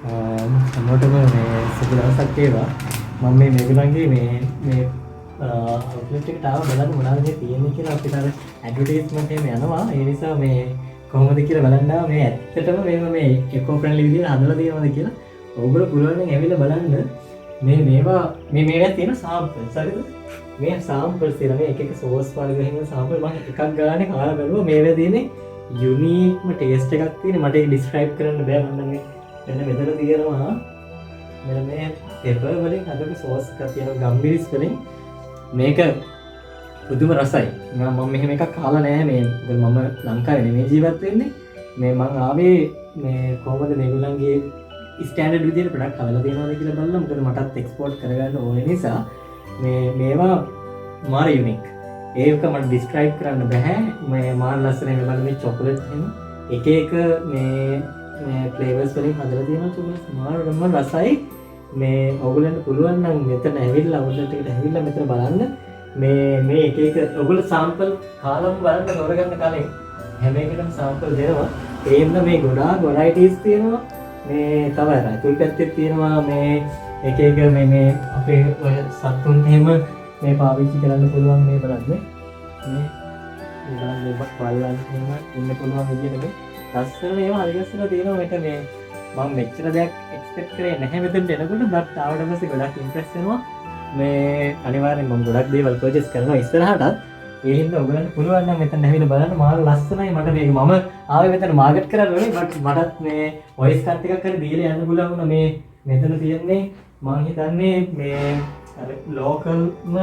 හැමෝටම මේ සුබ දවසක් වේවා. මම මේ මේගොල්ලන්ගේ මේ අවුට්ලෙට් එකට ආව බලන්න මොනවද මේ තියෙන්නේ කියලා අපිට අර ඇඩ්වර්ටයිස්මන්ට් එකම යනවා. ඒ නිසා මේ කොහොමද කියලා බලන්න ආවා. මේ ඇත්තටම මේ එකෝ ෆ්‍රෙන්ඩ්ලි විදිහට හදලා තියෙනවද කියලා. ඔයගොල්ලෝ පුළුවන් නම් ඇවිල්ලා බලන්න. මේවා තියෙන සාම්පල්ස් හරිද? මේ සාම්පල්ස් තියෙන මේ එක එක සෝස් වල ගහින සාම්පල් මම එකක් ගානේ කාලා බලුවා. මේවා තියෙන්නේ යුනික්ම ටේස්ට් එකක් තියෙන. මට ඒක ඩිස්ක්‍රයිබ් කරන්න බෑ. මම මේ මෙන්න මෙතන තියෙනවා මෙන්න මේ පෙපර් වලින් හදපු සෝස් එකක් තියෙනවා ගම්බිරිස් වලින්. මේක පුදුම රසයි. මම මෙහෙම එකක් කාලා නෑ. මේ මම ලංකාවේ නෙමෙයි ජීවත් වෙන්නේ. මේ මං ආවේ මේ කොහොමද මේගොල්ලන්ගේ ස්ටෑන්ඩඩ් විදිහට ප්‍රොඩක්ට් හදලා තියෙනවද කියලා බලන්න. මොකද මටත් එක්ස්පෝර්ට් කරගන්න ඕන නිසා මේවා මාර යුනික්. ඒක මට ඩිස්ක්‍රයිබ් කරන්න බෑ. මේ මාර ලස්සනයි. මේ බලන්න මේ චොකලට් එහෙම එක එක මේ ෆ්ලේවර්ස් වලින් හදලා තියෙනවා චොකලට්. මාර රසයි. මේ ඔයගොල්ලන්ට පුළුවන් නම් මෙතන ඇවිල්ලා අවුට්ලෙට් එකට ඇවිල්ලා මෙතන බලන්න. මේ එක එක ඔයගොල්ලෝ සාම්පල් කාලම බලන්න තෝරගන්න කලින් හැම එකටම සාම්පල් දෙනවා. ඒන්න මේ ගොඩාක් වෙරයිටිස් තියෙනවා. මේ තව රතුල් පැත්තේ තියෙනවා මේ එක එක මේ අපේ ඔය සතුන් එහෙම මේ පාවිච්චි කරන්න පුළුවන්. මේ බලන්න මේ බලන්න බලන්න එහෙම ඉන්න පුළුවන් විදිහට මේ ලස්සන මේවා හරි ලස්සන තියෙනවා. මේක මේ මම මෙච්චර දෙයක් එක්ස්පෙක්ට් කරේ නැහැ මෙතනට එනකොට. බට් ආවට පස්සේ ගොඩක් ඉම්ප්‍රෙස් වෙනවා. මේ අනිවාර්යෙන් මම ගොඩක් දේවල් පර්චේස් කරනවා ඉස්සරහටත්. ඒ හින්දා ඔයගලන්ට පුළුවන් නම් මෙතන ඇවිල්ලා බලන්න. මාර ලස්සනයි. මට මේක මම ආවේ මෙතන මාකට් කරන්න ඕනේ. බට් මටත් මේ වොයිස් කට් එකක් හරි දීලා යන්න පුළුවන් වුණා. මේ මෙතන තියෙන්නේ මම හිතන්නේ මේ අර ලෝකල්ම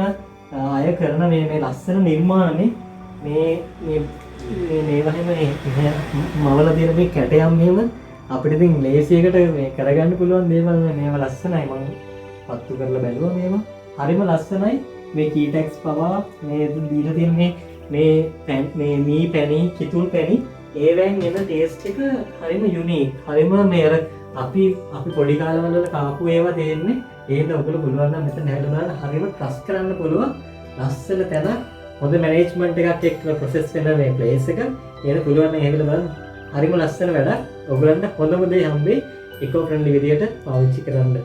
අය කරන මේ ලස්සන නිර්මාණනේ. මේ වගේම මවල තියෙන මේ කැටයම් මෙහෙම අපිට ඉතින් ලේසියකට මේ කරගන්න පුළුවන් දේවල්. මේවා ලස්සනයි. මම පත්තු කරලා බැලුවා. මේවා හරිම ලස්සනයි. මේ කීටැක්ස් පවා මේ දීලා තියෙන මේ මී පැණි කිතුල් පැණි ඒවෙන් එන ටේස්ට් එක හරිම යුනික්. හරිම මේ අර අපි පොඩි කාලවල කාපු ඒවා දෙන්නේ. ඒක ඔයගොල්ලෝ පුළුවන් නම් මෙතන හැදලා බලන්න. හරිම ට්‍රස්ට් කරන්න පුළුවන්. ලස්සන තැන හොඳ මැනේජ්මන්ට් එකක් එක්ක ප්‍රොසෙස් වෙන මේ ප්ලේස් එක. ඒක පුළුවන් නම් හැදලා බලන්න. හරිම ලස්සන වැඩක්. ඔයගොල්ලන්ට හොඳම දේ හම්බෙයි. ඉකෝ ෆ්‍රෙන්ඩ්ලි විදියට පාවිච්චි කරන්න.